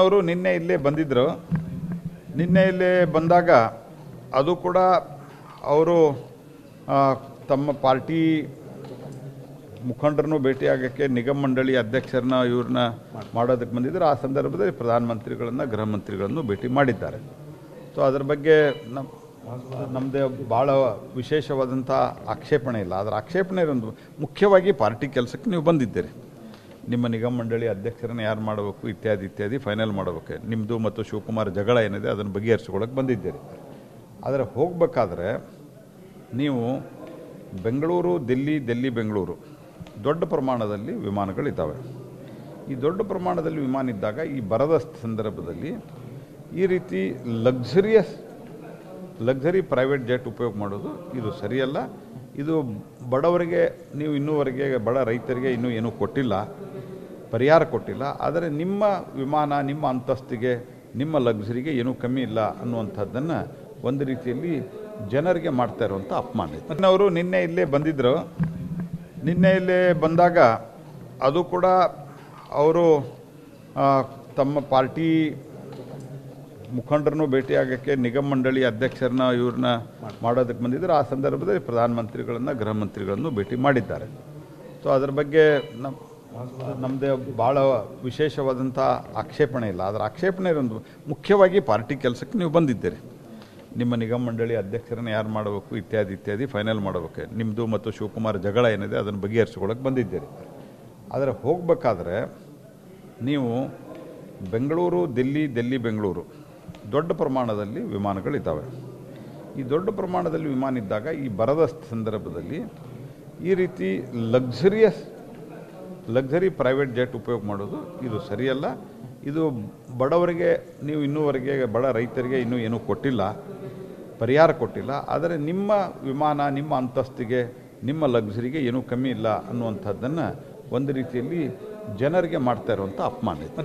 ಅವರು ನಿನ್ನೆ ಇಲ್ಲೇ ಬಂದಿದ್ದರು. ನಿನ್ನೆ ಇಲ್ಲೇ ಬಂದಾಗ ಅದು ಕೂಡ ಅವರು ತಮ್ಮ ಪಾರ್ಟಿ ಮುಖಂಡರನ್ನು ಭೇಟಿಯಾಗಕ್ಕೆ ನಿಗಮ ಮಂಡಳಿ ಅಧ್ಯಕ್ಷರನ್ನ ಇವ್ರನ್ನ ಮಾಡೋದಕ್ಕೆ ಬಂದಿದ್ದರು. ಆ ಸಂದರ್ಭದಲ್ಲಿ ಪ್ರಧಾನಮಂತ್ರಿಗಳನ್ನು ಗೃಹ ಮಂತ್ರಿಗಳನ್ನು ಭೇಟಿ ಮಾಡಿದ್ದಾರೆ. ಸೊ ಅದರ ಬಗ್ಗೆ ನಮ್ಮದೇ ಭಾಳ ವಿಶೇಷವಾದಂಥ ಆಕ್ಷೇಪಣೆ ಇಲ್ಲ. ಅದರ ಆಕ್ಷೇಪಣೆ ಇರೋದು ಮುಖ್ಯವಾಗಿ ಪಾರ್ಟಿ ಕೆಲಸಕ್ಕೆ ನೀವು ಬಂದಿದ್ದೀರಿ. ನಿಮ್ಮ ನಿಗಮ ಮಂಡಳಿ ಅಧ್ಯಕ್ಷರನ್ನು ಯಾರು ಮಾಡಬೇಕು ಇತ್ಯಾದಿ ಫೈನಲ್ ಮಾಡಬೇಕು. ನಿಮ್ಮದು ಮತ್ತು ಶಿವಕುಮಾರ್ ಜಗಳ ಏನಿದೆ ಅದನ್ನು ಬಗೆಹರಿಸ್ಕೊಳ್ಳೋಕೆ ಬಂದಿದ್ದೀರಿ. ಆದರೆ ಹೋಗಬೇಕಾದ್ರೆ ನೀವು ಬೆಂಗಳೂರು ದಿಲ್ಲಿ ಬೆಂಗಳೂರು ದೊಡ್ಡ ಪ್ರಮಾಣದಲ್ಲಿ ವಿಮಾನಗಳಿದ್ದಾವೆ. ಈ ದೊಡ್ಡ ಪ್ರಮಾಣದಲ್ಲಿ ವಿಮಾನ ಇದ್ದಾಗ ಈ ಬರದ ಸಂದರ್ಭದಲ್ಲಿ ಈ ರೀತಿ ಲಕ್ಸರಿ ಪ್ರೈವೇಟ್ ಜೆಟ್ ಉಪಯೋಗ ಮಾಡೋದು ಇದು ಸರಿಯಲ್ಲ. ಇದು ಬಡವರಿಗೆ ನೀವು ಇನ್ನೂವರೆಗೆ ಬಡ ರೈತರಿಗೆ ಇನ್ನೂ ಏನೂ ಕೊಟ್ಟಿಲ್ಲ, ಪರಿಹಾರ ಕೊಟ್ಟಿಲ್ಲ. ಆದರೆ ನಿಮ್ಮ ವಿಮಾನ ನಿಮ್ಮ ಅಂತಸ್ತಿಗೆ ನಿಮ್ಮ ಲಕ್ಸುರಿಗೆ ಏನೂ ಕಮ್ಮಿ ಇಲ್ಲ ಅನ್ನುವಂಥದ್ದನ್ನು ಒಂದು ರೀತಿಯಲ್ಲಿ ಜನರಿಗೆ ಮಾಡ್ತಾ ಇರುವಂಥ ಅಪಮಾನ ಇದೆ. ಅವರು ನಿನ್ನೆ ಇಲ್ಲೇ ಬಂದಿದ್ದರು. ನಿನ್ನೆ ಇಲ್ಲೇ ಬಂದಾಗ ಅದು ಕೂಡ ಅವರು ತಮ್ಮ ಪಾರ್ಟಿ ಮುಖಂಡರನ್ನು ಭೇಟಿಯಾಗಕ್ಕೆ ನಿಗಮ ಮಂಡಳಿ ಅಧ್ಯಕ್ಷರನ್ನ ಇವ್ರನ್ನ ಮಾಡೋದಕ್ಕೆ ಬಂದಿದ್ದರು. ಆ ಸಂದರ್ಭದಲ್ಲಿ ಪ್ರಧಾನಮಂತ್ರಿಗಳನ್ನು ಗೃಹ ಮಂತ್ರಿಗಳನ್ನು ಭೇಟಿ ಮಾಡಿದ್ದಾರೆ. ಸೊ ಅದರ ಬಗ್ಗೆ ನಮ್ಮದೇ ಭಾಳ ವಿಶೇಷವಾದಂಥ ಆಕ್ಷೇಪಣೆ ಇಲ್ಲ. ಅದರ ಆಕ್ಷೇಪಣೆ ಇರೋದು ಮುಖ್ಯವಾಗಿ ಪಾರ್ಟಿ ಕೆಲಸಕ್ಕೆ ನೀವು ಬಂದಿದ್ದೀರಿ. ನಿಮ್ಮ ನಿಗಮ ಮಂಡಳಿ ಅಧ್ಯಕ್ಷರನ್ನು ಯಾರು ಮಾಡಬೇಕು ಇತ್ಯಾದಿ ಫೈನಲ್ ಮಾಡಬೇಕು. ನಿಮ್ಮದು ಮತ್ತು ಶಿವಕುಮಾರ್ ಜಗಳ ಏನಿದೆ ಅದನ್ನು ಬಗೆಹರಿಸ್ಕೊಳ್ಳೋಕೆ ಬಂದಿದ್ದೀರಿ. ಆದರೆ ಹೋಗಬೇಕಾದ್ರೆ ನೀವು ಬೆಂಗಳೂರು ದಿಲ್ಲಿ ಬೆಂಗಳೂರು ದೊಡ್ಡ ಪ್ರಮಾಣದಲ್ಲಿ ವಿಮಾನಗಳಿದ್ದಾವೆ. ಈ ದೊಡ್ಡ ಪ್ರಮಾಣದಲ್ಲಿ ವಿಮಾನ ಇದ್ದಾಗ ಈ ಬರದ ಸಂದರ್ಭದಲ್ಲಿ ಈ ರೀತಿ ಲಕ್ಸರಿ ಪ್ರೈವೇಟ್ ಜೆಟ್ ಉಪಯೋಗ ಮಾಡೋದು ಇದು ಸರಿಯಲ್ಲ. ಇದು ಬಡವರಿಗೆ ನೀವು ಇನ್ನೂವರೆಗೆ ಬಡ ರೈತರಿಗೆ ಇನ್ನೂ ಏನೂ ಕೊಟ್ಟಿಲ್ಲ, ಪರಿಹಾರ ಕೊಟ್ಟಿಲ್ಲ. ಆದರೆ ನಿಮ್ಮ ವಿಮಾನ ನಿಮ್ಮ ಅಂತಸ್ತಿಗೆ ನಿಮ್ಮ ಲಕ್ಸುರಿಗೆ ಏನೂ ಕಮ್ಮಿ ಇಲ್ಲ ಅನ್ನುವಂಥದ್ದನ್ನು ಒಂದು ರೀತಿಯಲ್ಲಿ ಜನರಿಗೆ ಮಾಡ್ತಾ ಇರುವಂಥ ಅಪಮಾನ ಇದೆ.